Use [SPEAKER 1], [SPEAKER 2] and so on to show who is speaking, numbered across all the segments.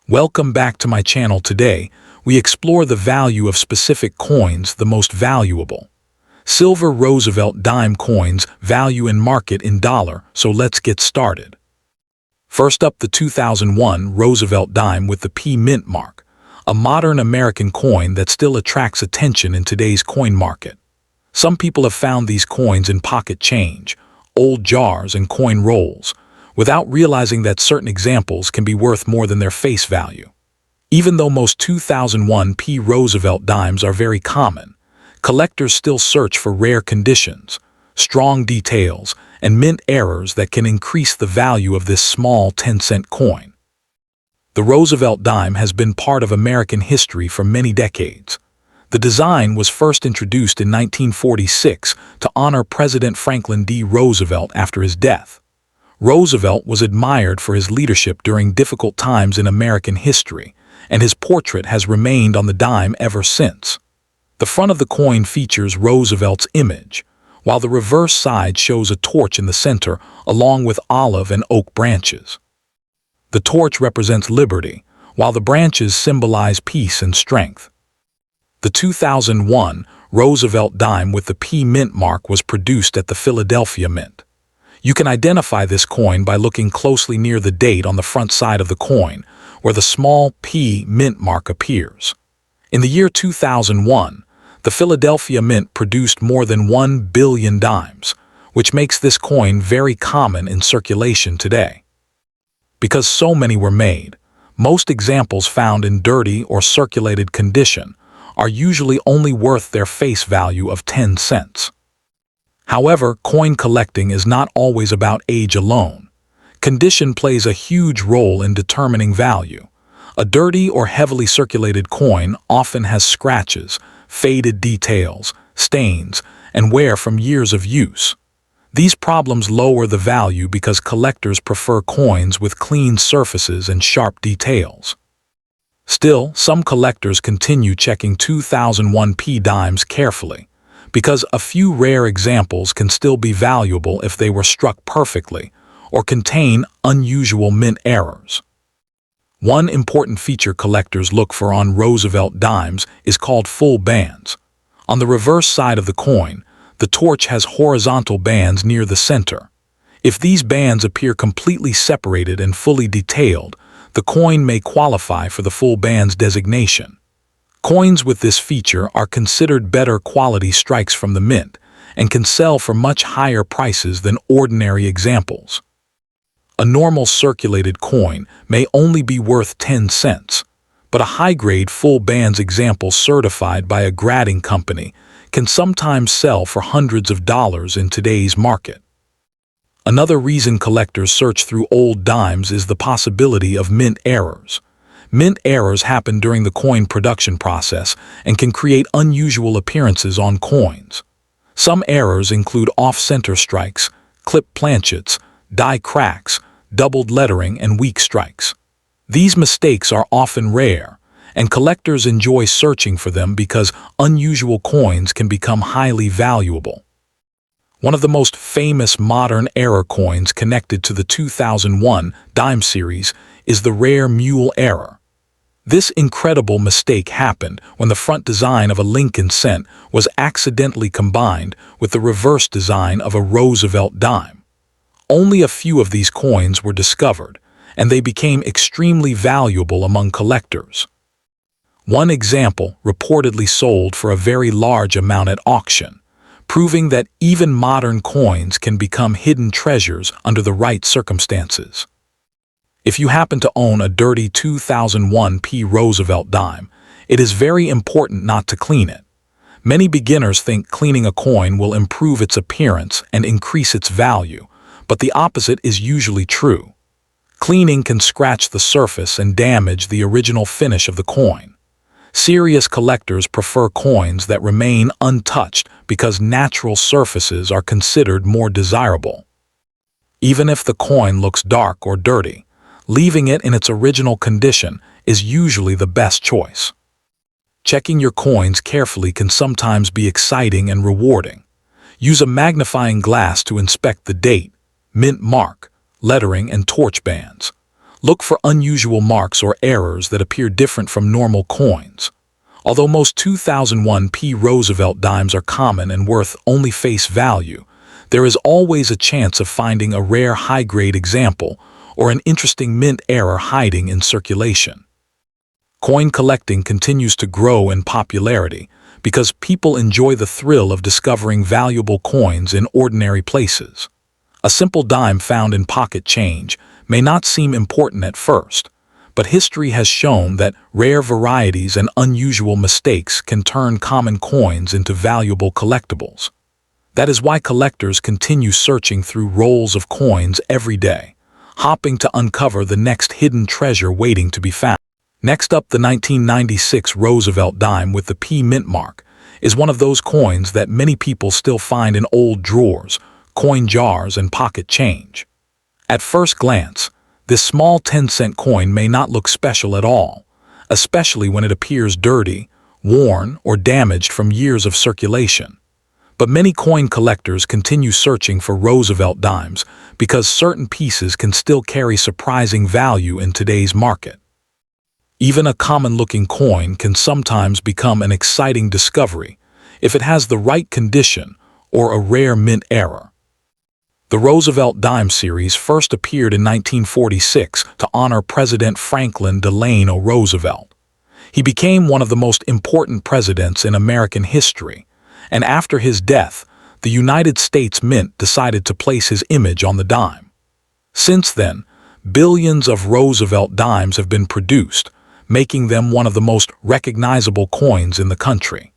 [SPEAKER 1] Welcome back to my channel. Today, we explore the value of specific coins, the most valuable. Silver Roosevelt dime coins value in market in dollar, so let's get started. First up, the 2001 Roosevelt dime with the P mint mark, a modern American coin that still attracts attention in today's coin market. Some people have found these coins in pocket change, old jars, and coin rolls, without realizing that certain examples can be worth more than their face value. Even though most 2001 P Roosevelt dimes are very common, collectors still search for rare conditions, strong details, and mint errors that can increase the value of this small 10-cent coin. The Roosevelt dime has been part of American history for many decades. The design was first introduced in 1946 to honor President Franklin D. Roosevelt after his death. Roosevelt was admired for his leadership during difficult times in American history, and his portrait has remained on the dime ever since. The front of the coin features Roosevelt's image, while the reverse side shows a torch in the center along with olive and oak branches. The torch represents liberty, while the branches symbolize peace and strength. The 2001 Roosevelt dime with the P mint mark was produced at the Philadelphia Mint. You can identify this coin by looking closely near the date on the front side of the coin, where the small P mint mark appears. In the year 2001, the Philadelphia Mint produced more than 1 billion dimes, which makes this coin very common in circulation today. Because so many were made, most examples found in dirty or circulated condition are usually only worth their face value of 10 cents. However, coin collecting is not always about age alone. Condition plays a huge role in determining value. A dirty or heavily circulated coin often has scratches, faded details, stains, and wear from years of use. These problems lower the value because collectors prefer coins with clean surfaces and sharp details. Still, some collectors continue checking 2001 P dimes carefully, because a few rare examples can still be valuable if they were struck perfectly or contain unusual mint errors. One important feature collectors look for on Roosevelt dimes is called full bands. On the reverse side of the coin, the torch has horizontal bands near the center. If these bands appear completely separated and fully detailed, the coin may qualify for the full bands designation. Coins with this feature are considered better quality strikes from the mint and can sell for much higher prices than ordinary examples. A normal circulated coin may only be worth 10 cents, but a high-grade full bands example certified by a grading company can sometimes sell for hundreds of dollars in today's market. Another reason collectors search through old dimes is the possibility of mint errors. Mint errors happen during the coin production process and can create unusual appearances on coins. Some errors include off-center strikes, clipped planchets, die cracks, doubled lettering, and weak strikes. These mistakes are often rare, and collectors enjoy searching for them because unusual coins can become highly valuable. One of the most famous modern error coins connected to the 2001 dime series is the rare mule error. This incredible mistake happened when the front design of a Lincoln cent was accidentally combined with the reverse design of a Roosevelt dime. Only a few of these coins were discovered, and they became extremely valuable among collectors. One example reportedly sold for a very large amount at auction, proving that even modern coins can become hidden treasures under the right circumstances. If you happen to own a dirty 2001 P Roosevelt dime, it is very important not to clean it. Many beginners think cleaning a coin will improve its appearance and increase its value, but the opposite is usually true. Cleaning can scratch the surface and damage the original finish of the coin. Serious collectors prefer coins that remain untouched because natural surfaces are considered more desirable. Even if the coin looks dark or dirty, leaving it in its original condition is usually the best choice. Checking your coins carefully can sometimes be exciting and rewarding. Use a magnifying glass to inspect the date, mint mark, lettering, and torch bands. Look for unusual marks or errors that appear different from normal coins. Although most 2001 P. Roosevelt dimes are common and worth only face value, there is always a chance of finding a rare high-grade example or an interesting mint error hiding in circulation. Coin collecting continues to grow in popularity because people enjoy the thrill of discovering valuable coins in ordinary places. A simple dime found in pocket change may not seem important at first, but history has shown that rare varieties and unusual mistakes can turn common coins into valuable collectibles. That is why collectors continue searching through rolls of coins every day, hoping to uncover the next hidden treasure waiting to be found. Next up, the 1996 Roosevelt dime with the P mint mark is one of those coins that many people still find in old drawers, coin jars, and pocket change. At first glance, this small 10-cent coin may not look special at all, especially when it appears dirty, worn, or damaged from years of circulation. But many coin collectors continue searching for Roosevelt dimes because certain pieces can still carry surprising value in today's market. Even a common-looking coin can sometimes become an exciting discovery if it has the right condition or a rare mint error. The Roosevelt dime series first appeared in 1946 to honor President Franklin Delano Roosevelt. He became one of the most important presidents in American history, and after his death, the United States Mint decided to place his image on the dime. Since then, billions of Roosevelt dimes have been produced, making them one of the most recognizable coins in the country.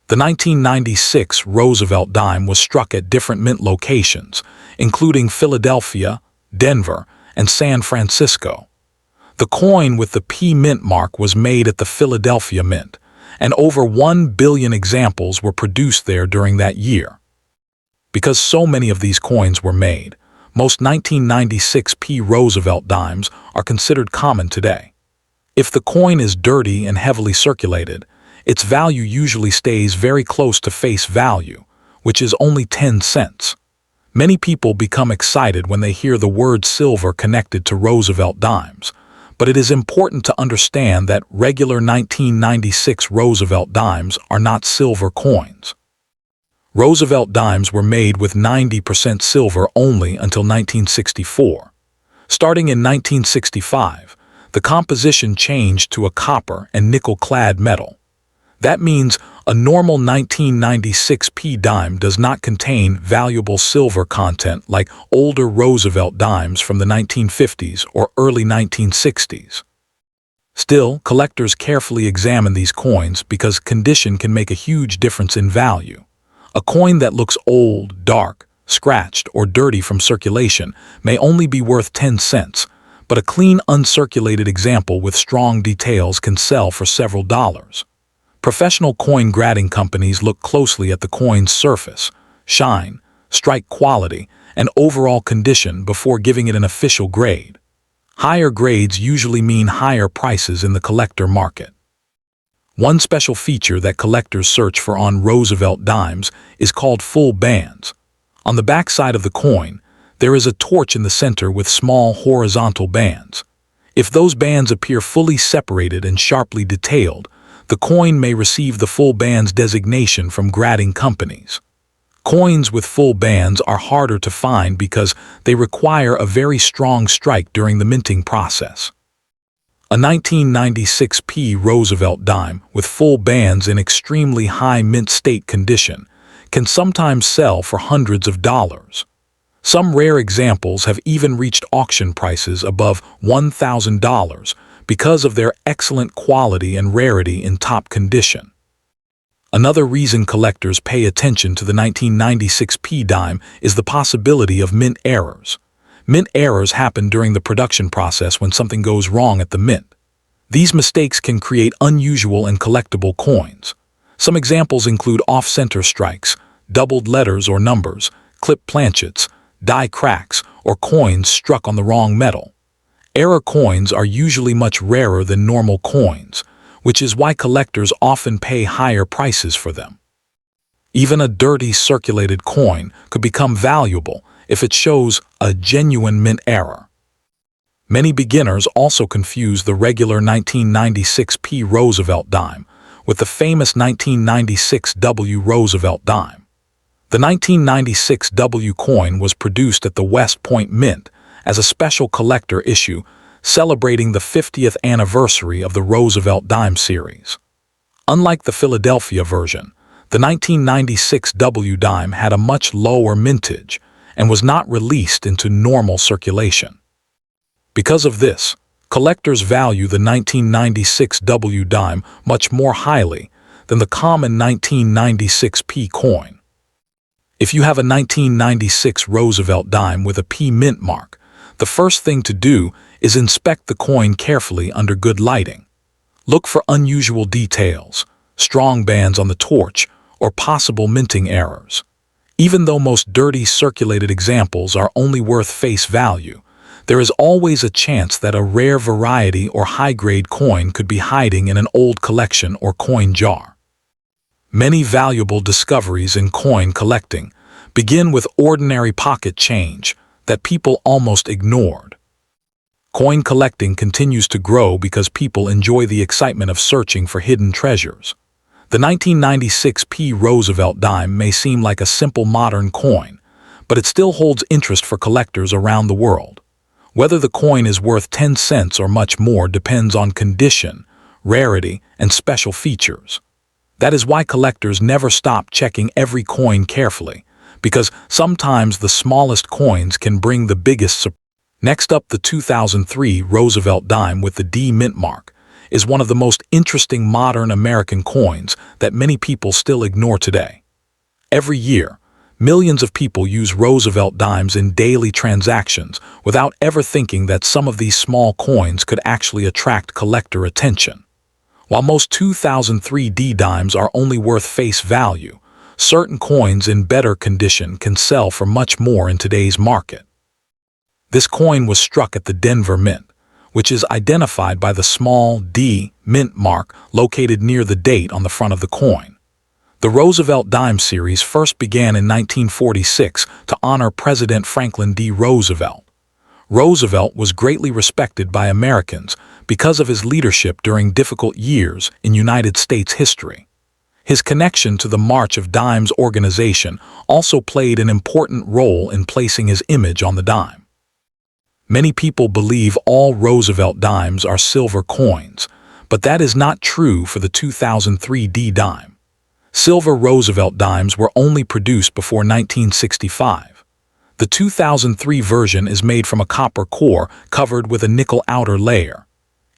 [SPEAKER 1] The 1996 Roosevelt dime was struck at different mint locations, including Philadelphia, Denver, and San Francisco. The coin with the P mint mark was made at the Philadelphia Mint, and over 1 billion examples were produced there during that year. Because so many of these coins were made, most 1996 P Roosevelt dimes are considered common today. If the coin is dirty and heavily circulated, its value usually stays very close to face value, which is only 10 cents. Many people become excited when they hear the word silver connected to Roosevelt dimes, but it is important to understand that regular 1996 Roosevelt dimes are not silver coins. Roosevelt dimes were made with 90% silver only until 1964. Starting in 1965, the composition changed to a copper and nickel-clad metal. That means a normal 1996 P dime does not contain valuable silver content like older Roosevelt dimes from the 1950s or early 1960s. Still, collectors carefully examine these coins because condition can make a huge difference in value. A coin that looks old, dark, scratched, or dirty from circulation may only be worth 10 cents, but a clean, uncirculated example with strong details can sell for several dollars. Professional coin grading companies look closely at the coin's surface, shine, strike quality, and overall condition before giving it an official grade. Higher grades usually mean higher prices in the collector market. One special feature that collectors search for on Roosevelt dimes is called full bands. On the backside of the coin, there is a torch in the center with small horizontal bands. If those bands appear fully separated and sharply detailed, the coin may receive the full bands designation from grading companies. Coins with full bands are harder to find because they require a very strong strike during the minting process. A 1996 P Roosevelt dime with full bands in extremely high mint state condition can sometimes sell for hundreds of dollars. Some rare examples have even reached auction prices above $1,000 because of their excellent quality and rarity in top condition. Another reason collectors pay attention to the 1996 P dime is the possibility of mint errors. Mint errors happen during the production process when something goes wrong at the mint. These mistakes can create unusual and collectible coins. Some examples include off-center strikes, doubled letters or numbers, clipped planchets, die cracks, or coins struck on the wrong metal. Error coins are usually much rarer than normal coins, which is why collectors often pay higher prices for them. Even a dirty circulated coin could become valuable if it shows a genuine mint error. Many beginners also confuse the regular 1996p Roosevelt dime with the famous 1996 W Roosevelt dime. The 1996 W coin was produced at the West Point Mint as a special collector issue celebrating the 50th anniversary of the Roosevelt dime series. Unlike the Philadelphia version, the 1996 W dime had a much lower mintage and was not released into normal circulation. Because of this, collectors value the 1996 W dime much more highly than the common 1996p coin. If you have a 1996 Roosevelt dime with a P mint mark, the first thing to do is inspect the coin carefully under good lighting. Look for unusual details, strong bands on the torch, or possible minting errors. Even though most dirty circulated examples are only worth face value, there is always a chance that a rare variety or high-grade coin could be hiding in an old collection or coin jar. Many valuable discoveries in coin collecting begin with ordinary pocket change that people almost ignored. Coin collecting continues to grow because people enjoy the excitement of searching for hidden treasures. The 1996p Roosevelt dime may seem like a simple modern coin, but it still holds interest for collectors around the world. Whether the coin is worth 10 cents or much more depends on condition, rarity, and special features. That is why collectors never stop checking every coin carefully, because sometimes the smallest coins can bring the biggest surprise. Next up, the 2003 Roosevelt dime with the D mint mark is one of the most interesting modern American coins that many people still ignore today. Every year, millions of people use Roosevelt dimes in daily transactions without ever thinking that some of these small coins could actually attract collector attention. While most 2003 D dimes are only worth face value, certain coins in better condition can sell for much more in today's market. This coin was struck at the Denver Mint, which is identified by the small D mint mark located near the date on the front of the coin. The Roosevelt dime series first began in 1946 to honor President Franklin D. Roosevelt. Roosevelt was greatly respected by Americans because of his leadership during difficult years in United States history. His connection to the March of Dimes organization also played an important role in placing his image on the dime. Many people believe all Roosevelt dimes are silver coins, but that is not true for the 2003 D dime. Silver Roosevelt dimes were only produced before 1965. The 2003 version is made from a copper core covered with a nickel outer layer.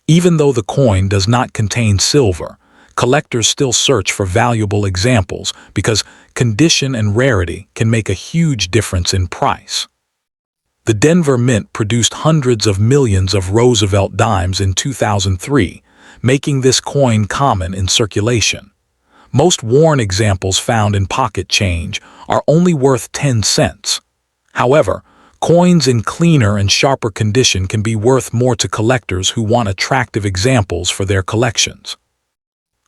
[SPEAKER 1] Even though the coin does not contain silver, collectors still search for valuable examples because condition and rarity can make a huge difference in price. The Denver Mint produced hundreds of millions of Roosevelt dimes in 2003, making this coin common in circulation. Most worn examples found in pocket change are only worth 10 cents. However, coins in cleaner and sharper condition can be worth more to collectors who want attractive examples for their collections.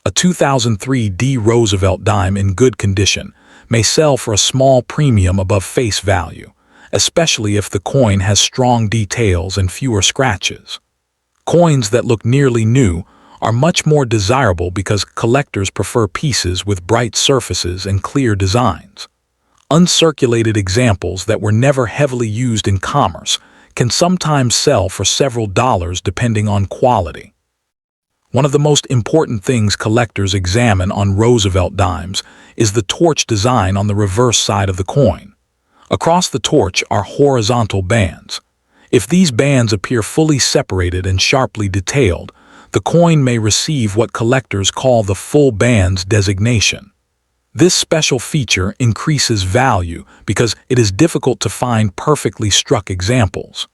[SPEAKER 1] A 2003 D Roosevelt dime in good condition may sell for a small premium above face value, especially if the coin has strong details and fewer scratches. Coins that look nearly new are much more desirable because collectors prefer pieces with bright surfaces and clear designs. Uncirculated examples that were never heavily used in commerce can sometimes sell for several dollars depending on quality. One of the most important things collectors examine on Roosevelt dimes is the torch design on the reverse side of the coin. Across the torch are horizontal bands. If these bands appear fully separated and sharply detailed, the coin may receive what collectors call the full bands designation. This special feature increases value because it is difficult to find perfectly struck examples.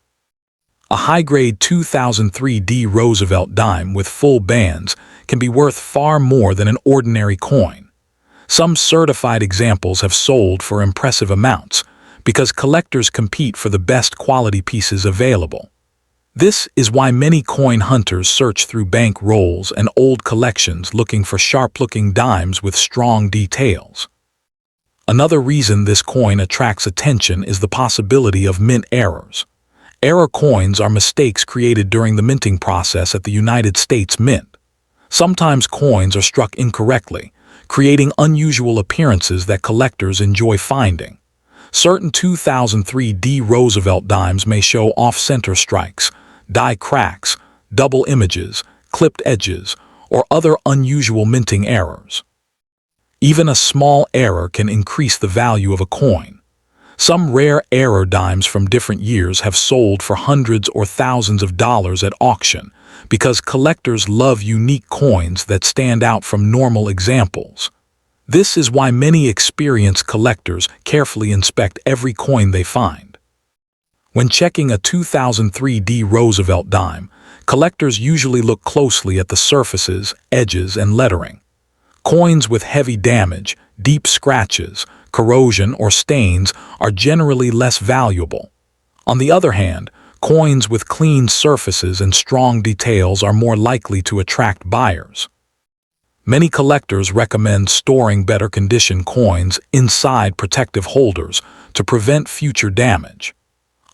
[SPEAKER 1] A high-grade 2003 D Roosevelt dime with full bands can be worth far more than an ordinary coin. Some certified examples have sold for impressive amounts because collectors compete for the best quality pieces available. This is why many coin hunters search through bank rolls and old collections looking for sharp-looking dimes with strong details. Another reason this coin attracts attention is the possibility of mint errors. Error coins are mistakes created during the minting process at the United States Mint. Sometimes coins are struck incorrectly, creating unusual appearances that collectors enjoy finding. Certain 2003 D. Roosevelt dimes may show off-center strikes, die cracks, double images, clipped edges, or other unusual minting errors. Even a small error can increase the value of a coin. Some rare error dimes from different years have sold for hundreds or thousands of dollars at auction because collectors love unique coins that stand out from normal examples. This is why many experienced collectors carefully inspect every coin they find. When checking a 2003 D. Roosevelt dime, collectors usually look closely at the surfaces, edges, and lettering. Coins with heavy damage, deep scratches, corrosion, or stains are generally less valuable. On the other hand, coins with clean surfaces and strong details are more likely to attract buyers. Many collectors recommend storing better condition coins inside protective holders to prevent future damage.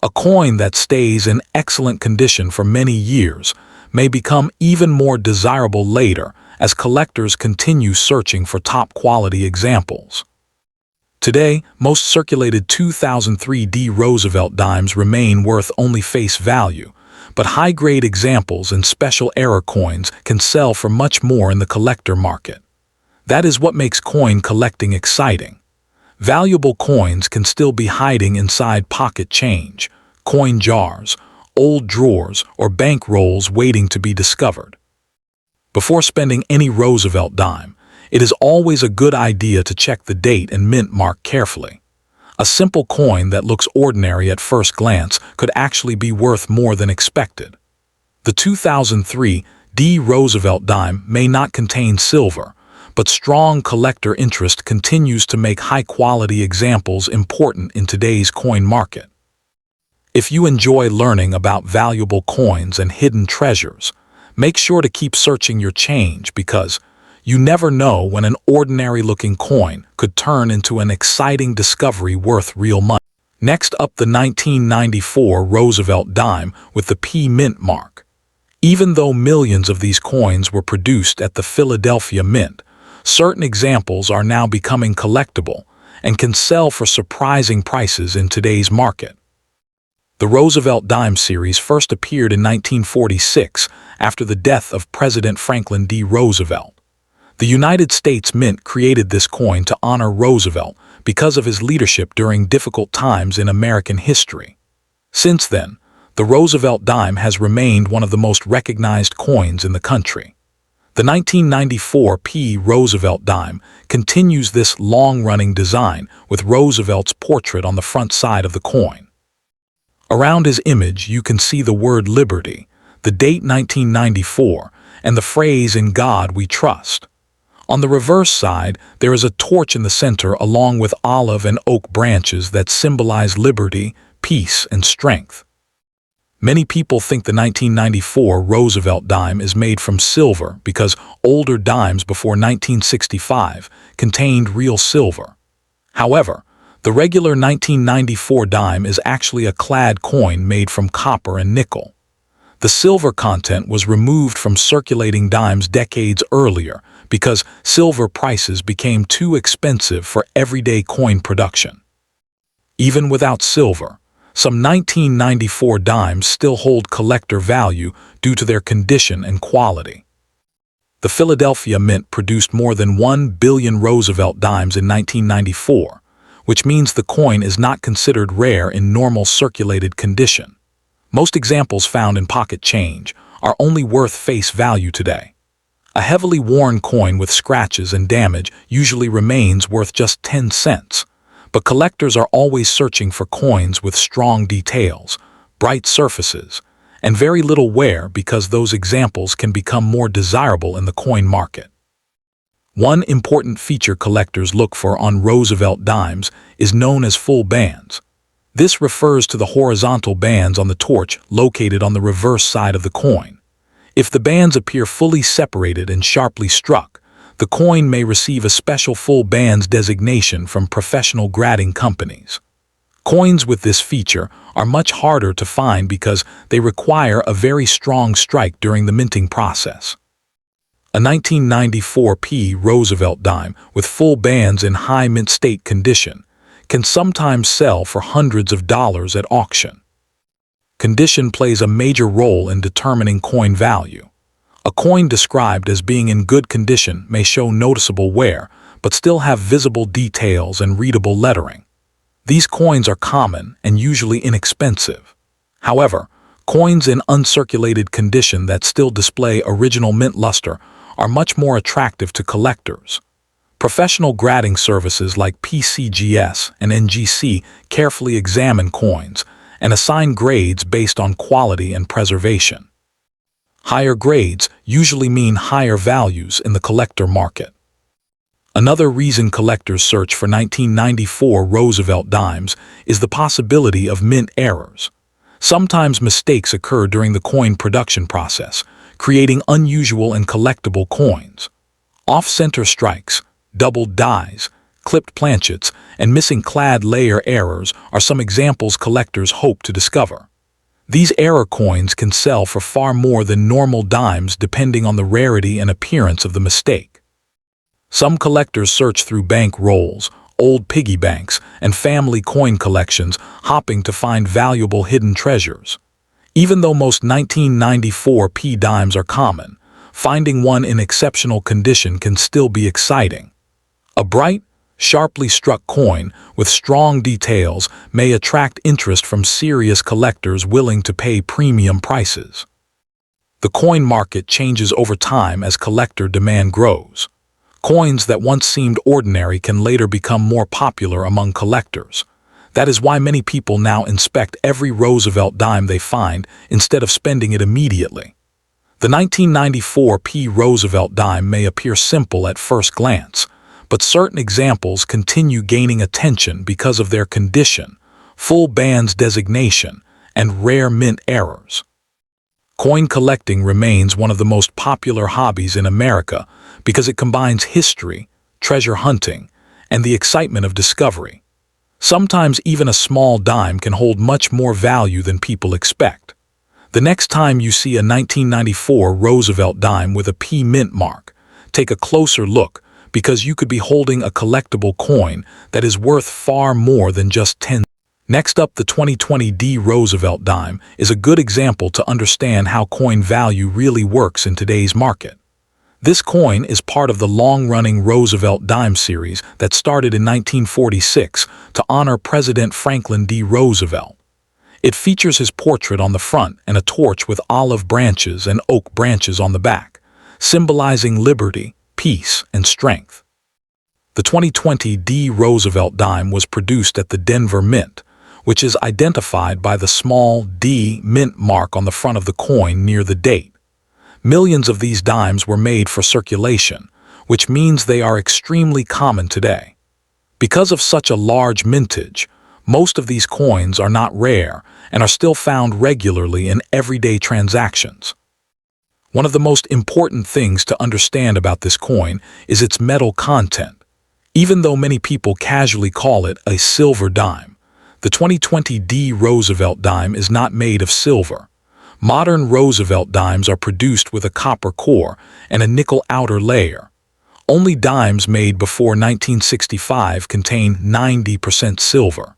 [SPEAKER 1] A coin that stays in excellent condition for many years may become even more desirable later as collectors continue searching for top-quality examples. Today, most circulated 2003 D. Roosevelt dimes remain worth only face value, but high-grade examples and special error coins can sell for much more in the collector market. That is what makes coin collecting exciting. Valuable coins can still be hiding inside pocket change, coin jars, old drawers, or bank rolls waiting to be discovered. Before spending any Roosevelt dime, it is always a good idea to check the date and mint mark carefully. A simple coin that looks ordinary at first glance could actually be worth more than expected. The 2003 D. Roosevelt dime may not contain silver, but strong collector interest continues to make high-quality examples important in today's coin market. If you enjoy learning about valuable coins and hidden treasures, make sure to keep searching your change because you never know when an ordinary-looking coin could turn into an exciting discovery worth real money. Next up, the 1994 Roosevelt dime with the P Mint mark. Even though millions of these coins were produced at the Philadelphia Mint, certain examples are now becoming collectible and can sell for surprising prices in today's market. The Roosevelt dime series first appeared in 1946 after the death of President Franklin D. Roosevelt. The United States Mint created this coin to honor Roosevelt because of his leadership during difficult times in American history. Since then, the Roosevelt dime has remained one of the most recognized coins in the country. The 1994 P. Roosevelt dime continues this long-running design with Roosevelt's portrait on the front side of the coin. Around his image, you can see the word Liberty, the date 1994, and the phrase "In God We Trust." On the reverse side, there is a torch in the center along with olive and oak branches that symbolize liberty, peace, and strength. Many people think the 1994 Roosevelt dime is made from silver because older dimes before 1965 contained real silver. However, the regular 1994 dime is actually a clad coin made from copper and nickel. The silver content was removed from circulating dimes decades earlier because silver prices became too expensive for everyday coin production. Even without silver, some 1994 dimes still hold collector value due to their condition and quality. The Philadelphia Mint produced more than 1 billion Roosevelt dimes in 1994, which means the coin is not considered rare in normal circulated condition. Most examples found in pocket change are only worth face value today. A heavily worn coin with scratches and damage usually remains worth just 10 cents, but collectors are always searching for coins with strong details, bright surfaces, and very little wear because those examples can become more desirable in the coin market. One important feature collectors look for on Roosevelt dimes is known as full bands. This refers to the horizontal bands on the torch located on the reverse side of the coin. If the bands appear fully separated and sharply struck, the coin may receive a special full bands designation from professional grading companies. Coins with this feature are much harder to find because they require a very strong strike during the minting process. A 1994 Roosevelt dime with full bands in high mint state condition can sometimes sell for hundreds of dollars at auction. Condition plays a major role in determining coin value. A coin described as being in good condition may show noticeable wear, but still have visible details and readable lettering. These coins are common and usually inexpensive. However, coins in uncirculated condition that still display original mint luster are much more attractive to collectors. Professional grading services like PCGS and NGC carefully examine coins and assign grades based on quality and preservation. Higher grades usually mean higher values in the collector market. Another reason collectors search for 1994 Roosevelt dimes is the possibility of mint errors. Sometimes mistakes occur during the coin production process, creating unusual and collectible coins. Off-center strikes, doubled dies, clipped planchets, and missing clad layer errors are some examples collectors hope to discover. These error coins can sell for far more than normal dimes depending on the rarity and appearance of the mistake. Some collectors search through bank rolls, old piggy banks, and family coin collections, hoping to find valuable hidden treasures. Even though most 1994 dimes are common, finding one in exceptional condition can still be exciting. A bright, sharply struck coin with strong details may attract interest from serious collectors willing to pay premium prices. The coin market changes over time as collector demand grows. Coins that once seemed ordinary can later become more popular among collectors. That is why many people now inspect every Roosevelt dime they find instead of spending it immediately. The 1994 Roosevelt dime may appear simple at first glance, but certain examples continue gaining attention because of their condition, full bands designation, and rare mint errors. Coin collecting remains one of the most popular hobbies in America because it combines history, treasure hunting, and the excitement of discovery. Sometimes even a small dime can hold much more value than people expect. The next time you see a 1994 Roosevelt dime with a P mint mark, take a closer look because you could be holding a collectible coin that is worth far more than just 10. Next up, the 2020 Roosevelt dime is a good example to understand how coin value really works in today's market. This coin is part of the long-running Roosevelt dime series that started in 1946 to honor President Franklin D. Roosevelt. It features his portrait on the front and a torch with olive branches and oak branches on the back, symbolizing liberty, peace, and strength. The 2020 Roosevelt dime was produced at the Denver Mint, which is identified by the small D mint mark on the front of the coin near the date. Millions of these dimes were made for circulation, which means they are extremely common today. Because of such a large mintage, most of these coins are not rare and are still found regularly in everyday transactions. One of the most important things to understand about this coin is its metal content. Even though many people casually call it a silver dime, the 2020 Roosevelt dime is not made of silver. Modern Roosevelt dimes are produced with a copper core and a nickel outer layer. Only dimes made before 1965 contain 90% silver.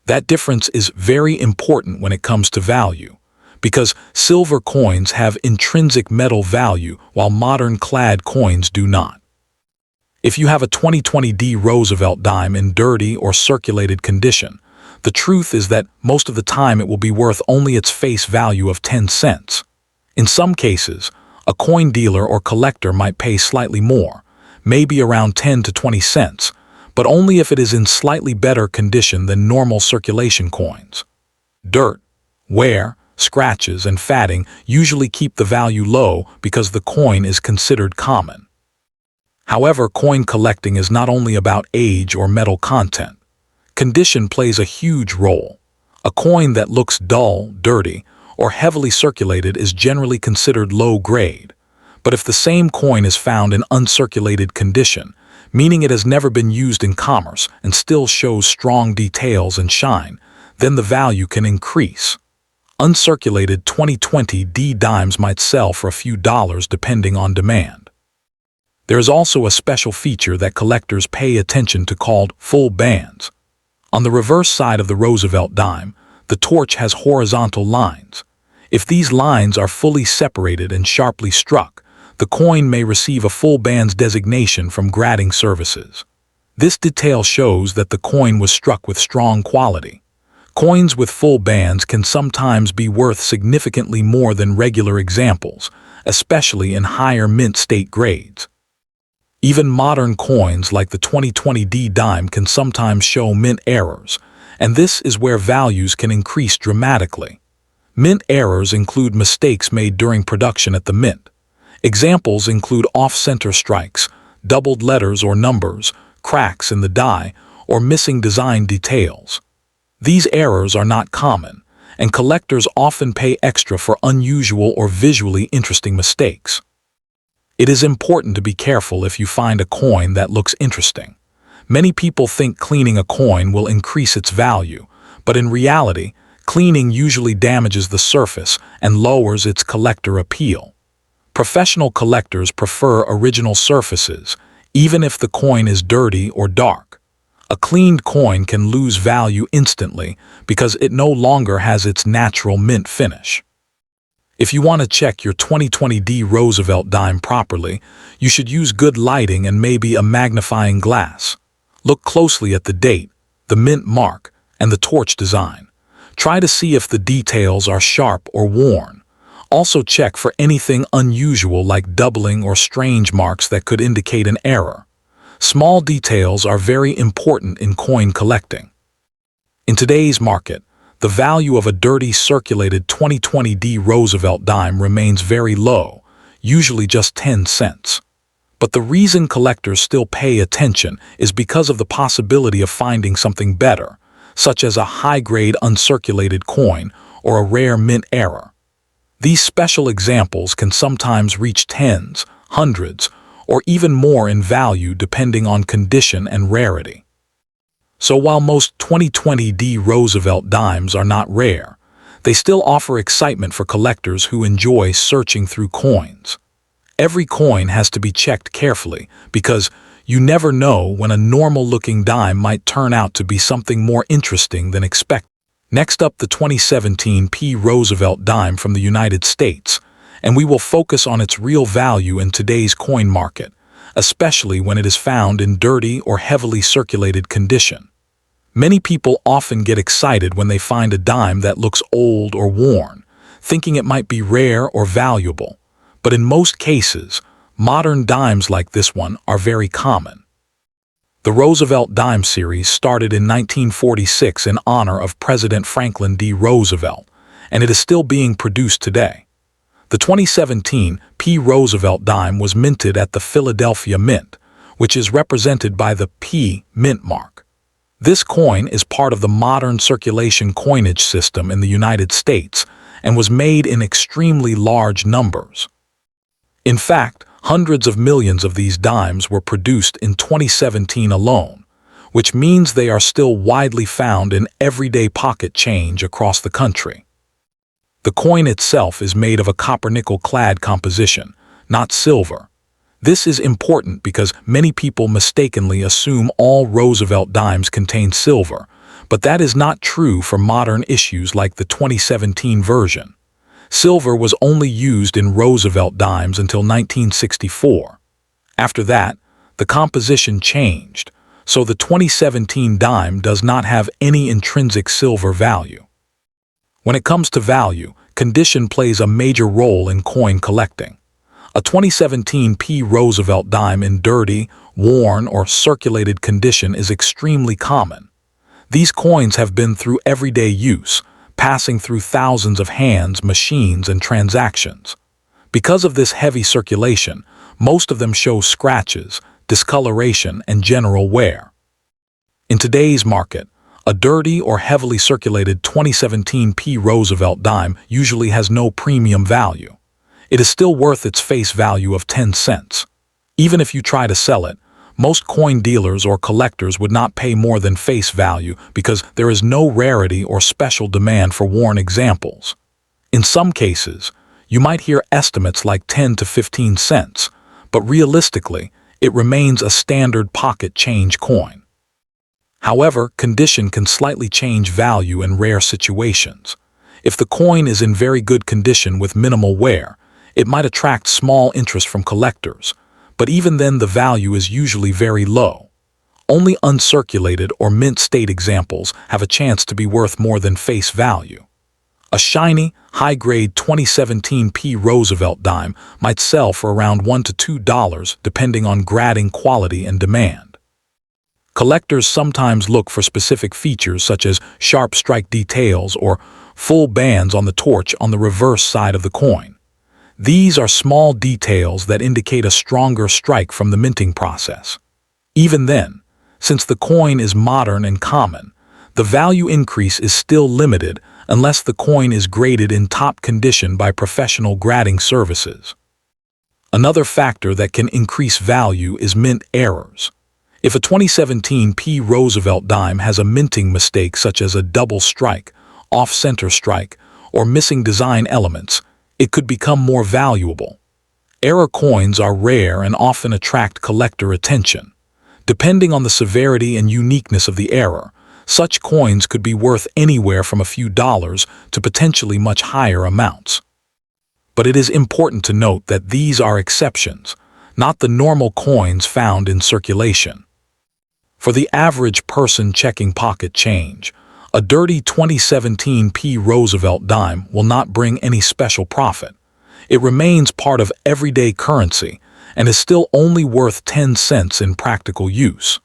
[SPEAKER 1] That difference is very important when it comes to value, because silver coins have intrinsic metal value while modern clad coins do not. If you have a 2020 Roosevelt dime in dirty or circulated condition, the truth is that most of the time it will be worth only its face value of 10 cents. In some cases, a coin dealer or collector might pay slightly more, maybe around 10 to 20 cents, but only if it is in slightly better condition than normal circulation coins. Dirt, wear, scratches, and fatting usually keep the value low because the coin is considered common. However, coin collecting is not only about age or metal content. Condition plays a huge role. A coin that looks dull, dirty, or heavily circulated is generally considered low grade. But if the same coin is found in uncirculated condition, meaning it has never been used in commerce and still shows strong details and shine, then the value can increase. Uncirculated 2020 D dimes might sell for a few dollars depending on demand. There is also a special feature that collectors pay attention to called full bands. On the reverse side of the Roosevelt dime, the torch has horizontal lines. If these lines are fully separated and sharply struck, the coin may receive a full bands designation from grading services. This detail shows that the coin was struck with strong quality. Coins with full bands can sometimes be worth significantly more than regular examples, especially in higher mint state grades. Even modern coins like the 2020 D dime can sometimes show mint errors, and this is where values can increase dramatically. Mint errors include mistakes made during production at the mint. Examples include off-center strikes, doubled letters or numbers, cracks in the die, or missing design details. These errors are not common, and collectors often pay extra for unusual or visually interesting mistakes. It is important to be careful if you find a coin that looks interesting. Many people think cleaning a coin will increase its value, but in reality, cleaning usually damages the surface and lowers its collector appeal. Professional collectors prefer original surfaces, even if the coin is dirty or dark. A cleaned coin can lose value instantly because it no longer has its natural mint finish. If you want to check your 2020 D Roosevelt dime properly, you should use good lighting and maybe a magnifying glass. Look closely at the date, the mint mark, and the torch design. Try to see if the details are sharp or worn. Also check for anything unusual like doubling or strange marks that could indicate an error. Small details are very important in coin collecting. In today's market, the value of a dirty circulated 2020 D Roosevelt dime remains very low, usually just 10 cents. But the reason collectors still pay attention is because of the possibility of finding something better, such as a high-grade uncirculated coin or a rare mint error. These special examples can sometimes reach tens, hundreds, or even more in value depending on condition and rarity. So while most 2020 D Roosevelt dimes are not rare, they still offer excitement for collectors who enjoy searching through coins. Every coin has to be checked carefully because you never know when a normal-looking dime might turn out to be something more interesting than expected. Next up, the 2017 P Roosevelt dime from the United States, and we will focus on its real value in today's coin market, especially when it is found in dirty or heavily circulated condition. Many people often get excited when they find a dime that looks old or worn, thinking it might be rare or valuable. But in most cases, modern dimes like this one are very common. The Roosevelt dime series started in 1946 in honor of President Franklin D. Roosevelt, and it is still being produced today. The 2017 P. Roosevelt dime was minted at the Philadelphia Mint, which is represented by the P mint mark. This coin is part of the modern circulation coinage system in the United States and was made in extremely large numbers. In fact, hundreds of millions of these dimes were produced in 2017 alone, which means they are still widely found in everyday pocket change across the country. The coin itself is made of a copper-nickel clad composition, not silver. This is important because many people mistakenly assume all Roosevelt dimes contain silver, but that is not true for modern issues like the 2017 version. Silver was only used in Roosevelt dimes until 1964. After that, the composition changed, so the 2017 dime does not have any intrinsic silver value. When it comes to value, condition plays a major role in coin collecting. A 2017 P. Roosevelt dime in dirty, worn, or circulated condition is extremely common. These coins have been through everyday use, passing through thousands of hands, machines, and transactions. Because of this heavy circulation, most of them show scratches, discoloration, and general wear. In today's market, a dirty or heavily circulated 2017 P. Roosevelt dime usually has no premium value. It is still worth its face value of 10 cents. Even if you try to sell it, Most coin dealers or collectors would not pay more than face value because there is no rarity or special demand for worn examples. In some cases, you might hear estimates like 10 to 15 cents, but realistically, it remains a standard pocket change coin. However, condition can slightly change value in rare situations. If the coin is in very good condition with minimal wear, it might attract small interest from collectors, but even then the value is usually very low. Only uncirculated or mint state examples have a chance to be worth more than face value. A shiny, high-grade 2017 P Roosevelt dime might sell for around $1 to $2 depending on grading quality and demand. Collectors sometimes look for specific features such as sharp strike details or full bands on the torch on the reverse side of the coin. These are small details that indicate a stronger strike from the minting process. Even then, since the coin is modern and common, the value increase is still limited unless the coin is graded in top condition by professional grading services. Another factor that can increase value is mint errors. If a 2017 P Roosevelt dime has a minting mistake such as a double strike, off-center strike, or missing design elements, it could become more valuable. Error coins are rare and often attract collector attention. Depending on the severity and uniqueness of the error, such coins could be worth anywhere from a few dollars to potentially much higher amounts. But it is important to note that these are exceptions, not the normal coins found in circulation. For the average person checking pocket change, a dirty 2017 P Roosevelt dime will not bring any special profit. It remains part of everyday currency and is still only worth 10 cents in practical use.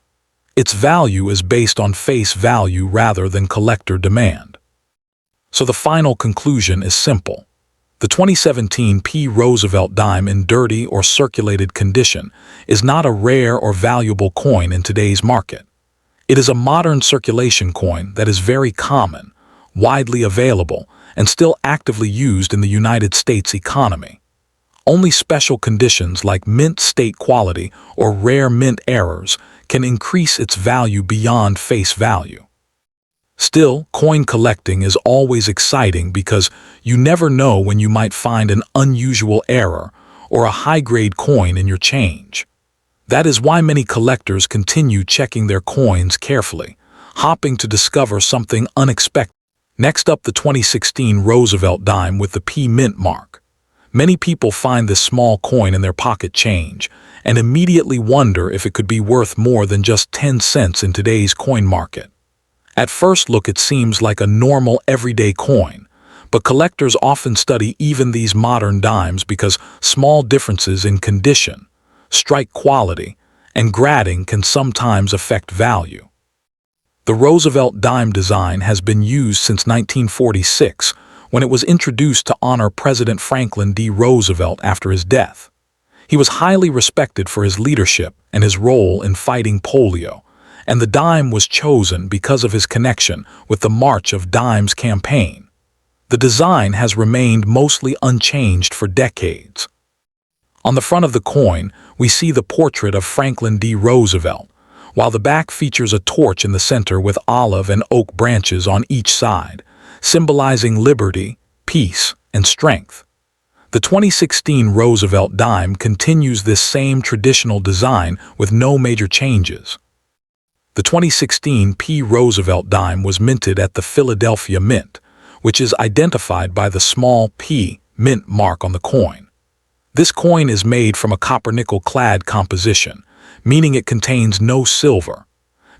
[SPEAKER 1] Its value is based on face value rather than collector demand. So the final conclusion is simple. The 2017 P Roosevelt dime in dirty or circulated condition is not a rare or valuable coin in today's market. It is a modern circulation coin that is very common, widely available, and still actively used in the United States economy. Only special conditions like mint state quality or rare mint errors can increase its value beyond face value. Still, coin collecting is always exciting because you never know when you might find an unusual error or a high-grade coin in your change. That is why many collectors continue checking their coins carefully, hoping to discover something unexpected. Next up, the 2016 Roosevelt dime with the P mint mark. Many people find this small coin in their pocket change and immediately wonder if it could be worth more than just 10 cents in today's coin market. At first look, it seems like a normal everyday coin, but collectors often study even these modern dimes because small differences in condition, strike quality, and grading can sometimes affect value. The Roosevelt dime design has been used since 1946, when it was introduced to honor President Franklin D. Roosevelt after his death. He was highly respected for his leadership and his role in fighting polio, and the dime was chosen because of his connection with the March of Dimes campaign. The design has remained mostly unchanged for decades. On the front of the coin, we see the portrait of Franklin D. Roosevelt, while the back features a torch in the center with olive and oak branches on each side, symbolizing liberty, peace, and strength. The 2016 Roosevelt dime continues this same traditional design with no major changes. The 2016 P Roosevelt dime was minted at the Philadelphia Mint, which is identified by the small P mint mark on the coin. This coin is made from a copper-nickel clad composition, meaning it contains no silver.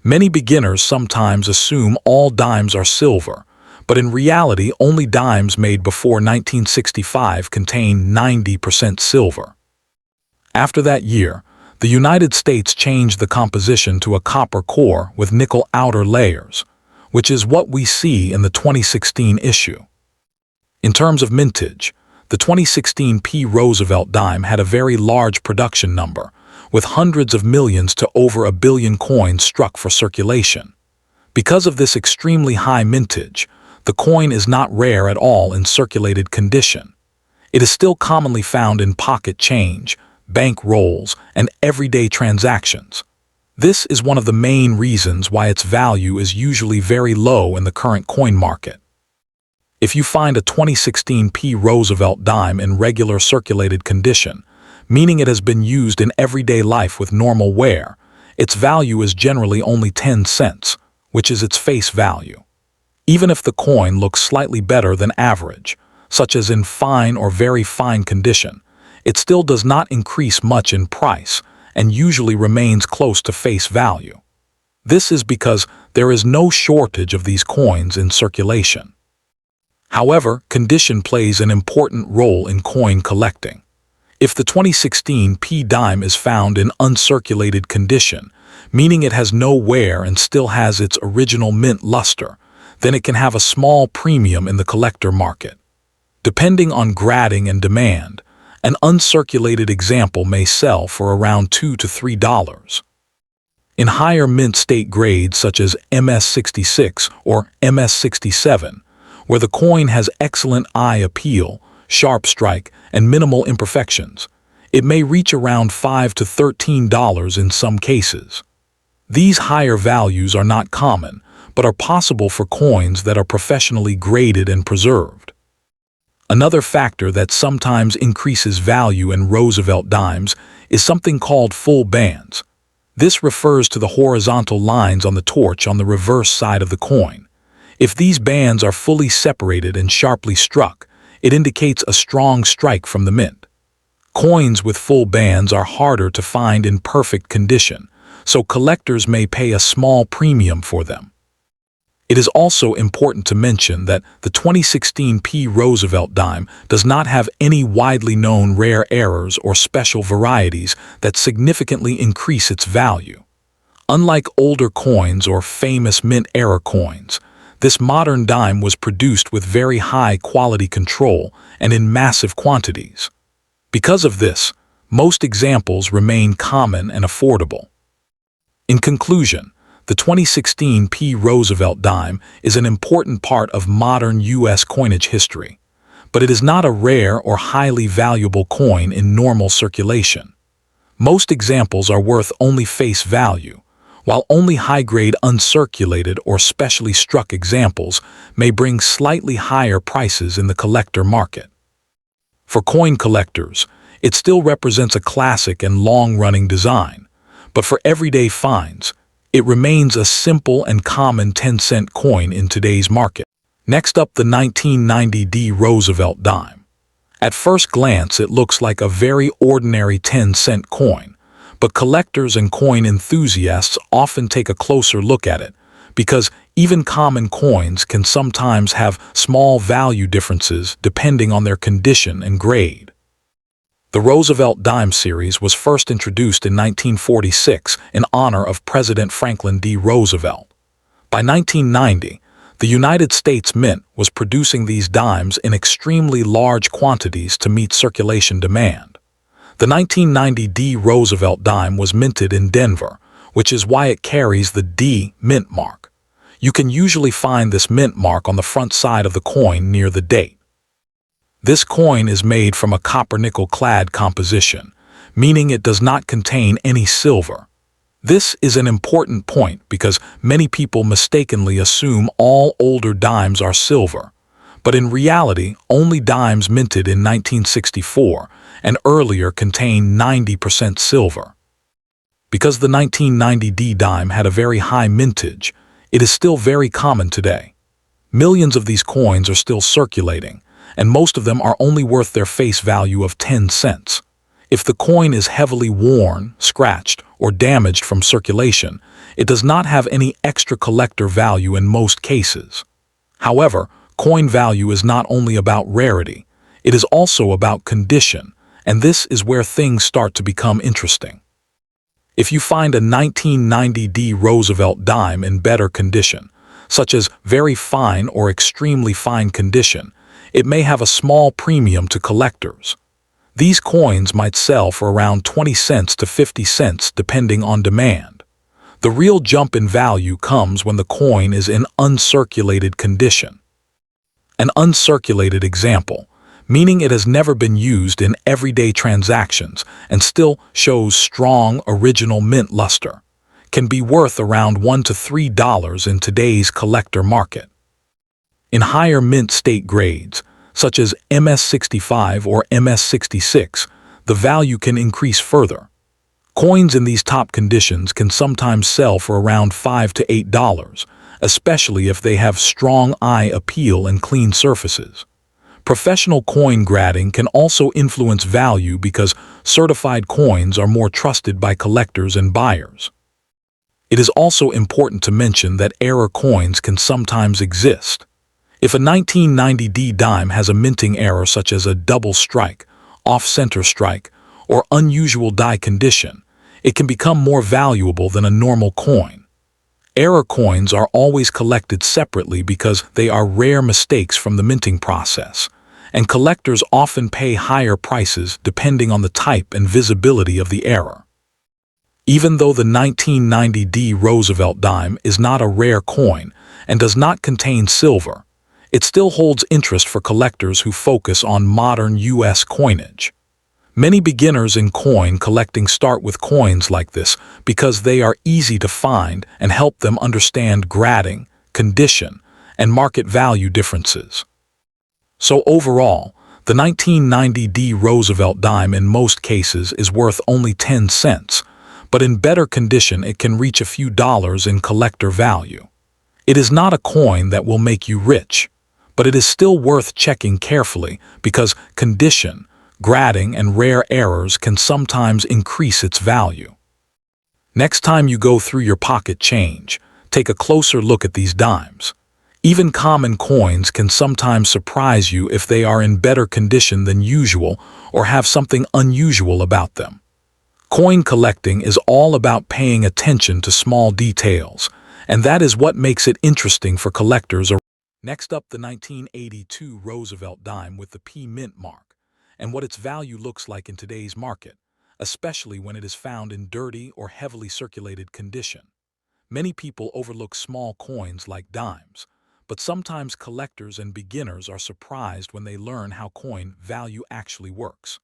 [SPEAKER 1] Many beginners sometimes assume all dimes are silver, but in reality only dimes made before 1965 contain 90% silver. After that year, the United States changed the composition to a copper core with nickel outer layers, which is what we see in the 2016 issue. In terms of mintage, the 2016 P Roosevelt dime had a very large production number, with hundreds of millions to over a billion coins struck for circulation. Because of this extremely high mintage, the coin is not rare at all in circulated condition. It is still commonly found in pocket change, bank rolls, and everyday transactions. This is one of the main reasons why its value is usually very low in the current coin market. If you find a 2016 P. Roosevelt dime in regular circulated condition, meaning it has been used in everyday life with normal wear, its value is generally only 10 cents, which is its face value. Even if the coin looks slightly better than average, such as in fine or very fine condition, it still does not increase much in price and usually remains close to face value. This is because there is no shortage of these coins in circulation. However, condition plays an important role in coin collecting. If the 2016 P dime is found in uncirculated condition, meaning it has no wear and still has its original mint luster, then it can have a small premium in the collector market. Depending on grading and demand, an uncirculated example may sell for around $2 to $3. In higher mint state grades such as MS66 or MS67, where the coin has excellent eye appeal, sharp strike, and minimal imperfections, it may reach around $5 to $13 in some cases. These higher values are not common, but are possible for coins that are professionally graded and preserved. Another factor that sometimes increases value in Roosevelt dimes is something called full bands. This refers to the horizontal lines on the torch on the reverse side of the coin. If these bands are fully separated and sharply struck, it indicates a strong strike from the mint. Coins with full bands are harder to find in perfect condition, so collectors may pay a small premium for them. It is also important to mention that the 2016 P. Roosevelt dime does not have any widely known rare errors or special varieties that significantly increase its value. Unlike older coins or famous mint-era coins, this modern dime was produced with very high quality control and in massive quantities. Because of this, most examples remain common and affordable. In conclusion, the 2016 P. Roosevelt dime is an important part of modern U.S. coinage history, but it is not a rare or highly valuable coin in normal circulation. Most examples are worth only face value, while only high-grade uncirculated or specially struck examples may bring slightly higher prices in the collector market. For coin collectors, it still represents a classic and long-running design, but for everyday finds, it remains a simple and common 10-cent coin in today's market. Next up, the 1990 D. Roosevelt dime. At first glance, it looks like a very ordinary 10-cent coin, but collectors and coin enthusiasts often take a closer look at it, because even common coins can sometimes have small value differences depending on their condition and grade. The Roosevelt dime series was first introduced in 1946 in honor of President Franklin D. Roosevelt. By 1990, the United States Mint was producing these dimes in extremely large quantities to meet circulation demand. The 1990 D. Roosevelt dime was minted in Denver, which is why it carries the D mint mark. You can usually find this mint mark on the front side of the coin near the date. This coin is made from a copper-nickel clad composition, meaning it does not contain any silver. This is an important point because many people mistakenly assume all older dimes are silver, but in reality, only dimes minted in 1964 and earlier contain 90% silver. Because the 1990 D dime had a very high mintage, it is still very common today. Millions of these coins are still circulating, and most of them are only worth their face value of 10 cents. If the coin is heavily worn, scratched, or damaged from circulation, it does not have any extra collector value in most cases. However, coin value is not only about rarity, it is also about condition, and this is where things start to become interesting. If you find a 1990 D. Roosevelt dime in better condition, such as very fine or extremely fine condition, it may have a small premium to collectors. These coins might sell for around 20 cents to 50 cents depending on demand. The real jump in value comes when the coin is in uncirculated condition. An uncirculated example, meaning it has never been used in everyday transactions and still shows strong original mint luster, can be worth around $1 to $3 in today's collector market. In higher mint state grades, such as MS-65 or MS-66, the value can increase further. Coins in these top conditions can sometimes sell for around $5 to $8, especially if they have strong eye appeal and clean surfaces. Professional coin grading can also influence value because certified coins are more trusted by collectors and buyers. It is also important to mention that error coins can sometimes exist. If a 1990D dime has a minting error such as a double strike, off-center strike, or unusual die condition, it can become more valuable than a normal coin. Error coins are always collected separately because they are rare mistakes from the minting process, and collectors often pay higher prices depending on the type and visibility of the error. Even though the 1990D Roosevelt dime is not a rare coin and does not contain silver, it still holds interest for collectors who focus on modern U.S. coinage. Many beginners in coin collecting start with coins like this because they are easy to find and help them understand grading, condition, and market value differences. So overall, the 1990D Roosevelt dime in most cases is worth only 10 cents, but in better condition it can reach a few dollars in collector value. It is not a coin that will make you rich, but it is still worth checking carefully because condition, grading, and rare errors can sometimes increase its value. Next time you go through your pocket change, take a closer look at these dimes. Even common coins can sometimes surprise you if they are in better condition than usual or have something unusual about them. Coin collecting is all about paying attention to small details, and that is what makes it interesting for collectors. Next up, the 1982 Roosevelt dime with the P mint mark, and what its value looks like in today's market, especially when it is found in dirty or heavily circulated condition. Many people overlook small coins like dimes, but sometimes collectors and beginners are surprised when they learn how coin value actually works.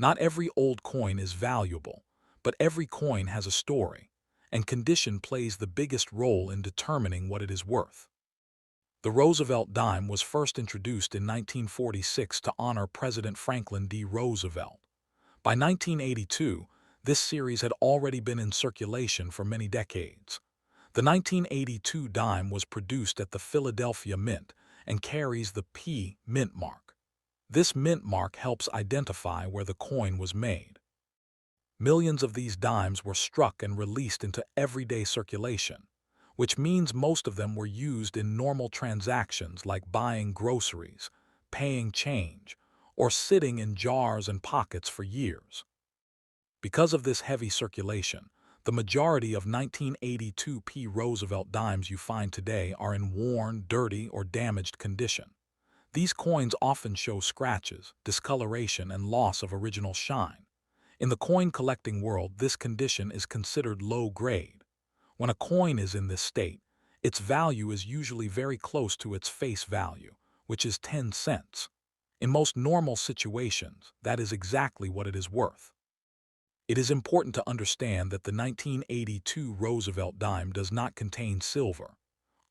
[SPEAKER 1] Not every old coin is valuable, but every coin has a story, and condition plays the biggest role in determining what it is worth. The Roosevelt dime was first introduced in 1946 to honor President Franklin D. Roosevelt. By 1982, this series had already been in circulation for many decades. The 1982 dime was produced at the Philadelphia Mint and carries the P mint mark. This mint mark helps identify where the coin was made. Millions of these dimes were struck and released into everyday circulation, which means most of them were used in normal transactions like buying groceries, paying change, or sitting in jars and pockets for years. Because of this heavy circulation, the majority of 1982 P Roosevelt dimes you find today are in worn, dirty, or damaged condition. These coins often show scratches, discoloration, and loss of original shine. In the coin collecting world, this condition is considered low grade. When a coin is in this state, its value is usually very close to its face value, which is 10 cents. In most normal situations, that is exactly what it is worth. It is important to understand that the 1982 Roosevelt dime does not contain silver.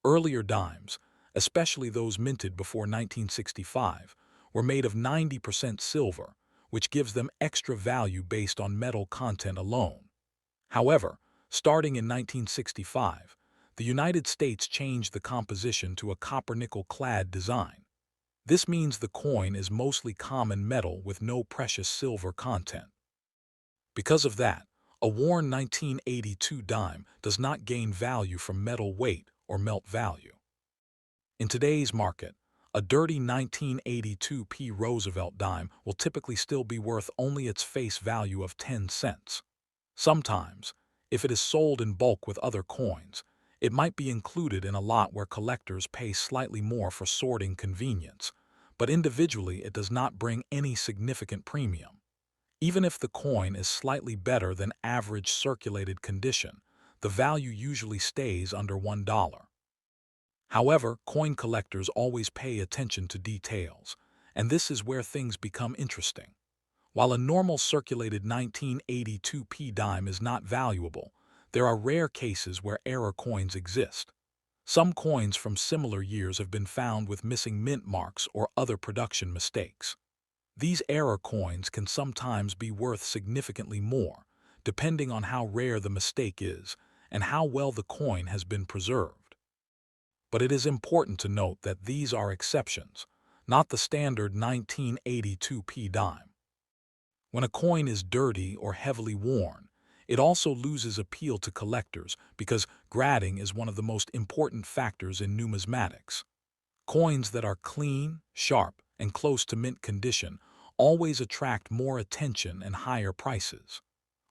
[SPEAKER 1] Earlier dimes, especially those minted before 1965, were made of 90% silver, which gives them extra value based on metal content alone. However, starting in 1965, the United States changed the composition to a copper-nickel-clad design. This means the coin is mostly common metal with no precious silver content. Because of that, a worn 1982 dime does not gain value from metal weight or melt value. In today's market, a dirty 1982 P Roosevelt dime will typically still be worth only its face value of 10 cents. Sometimes, if it is sold in bulk with other coins, it might be included in a lot where collectors pay slightly more for sorting convenience, but individually it does not bring any significant premium. Even if the coin is slightly better than average circulated condition, the value usually stays under $1. However, coin collectors always pay attention to details, and this is where things become interesting. While a normal circulated 1982 P dime is not valuable, There are rare cases where error coins exist. Some coins from similar years have been found with missing mint marks or other production mistakes. These error coins can sometimes be worth significantly more, depending on how rare the mistake is and how well the coin has been preserved. But it is important to note that these are exceptions, not the standard 1982p dime. When a coin is dirty or heavily worn, it also loses appeal to collectors because grading is one of the most important factors in numismatics. Coins that are clean, sharp, and close to mint condition always attract more attention and higher prices.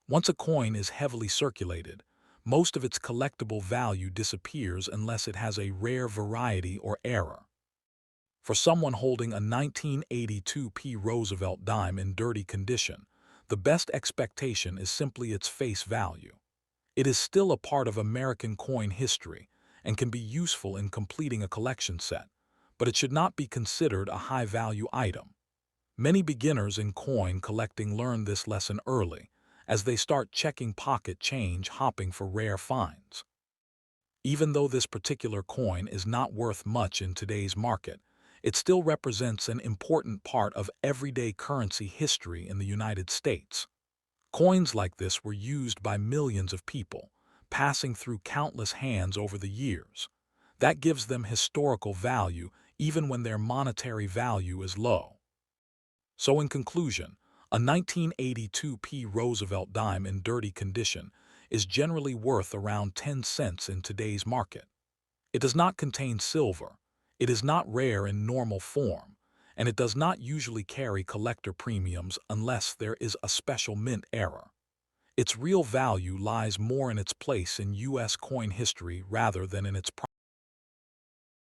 [SPEAKER 1] Once a coin is heavily circulated, most of its collectible value disappears unless it has a rare variety or error. For someone holding a 1982p Roosevelt dime in dirty condition, the best expectation is simply its face value. It is still a part of American coin history and can be useful in completing a collection set, but it should not be considered a high-value item. Many beginners in coin collecting learn this lesson early, as they start checking pocket change hopping for rare finds. Even though this particular coin is not worth much in today's market, it still represents an important part of everyday currency history in the United States. Coins like this were used by millions of people, passing through countless hands over the years. That gives them historical value even when their monetary value is low. So in conclusion, a 1982p Roosevelt dime in dirty condition is generally worth around 10 cents in today's market. It does not contain silver, it is not rare in normal form, and it does not usually carry collector premiums unless there is a special mint error. Its real value lies more in its place in U.S. coin history rather than in its price.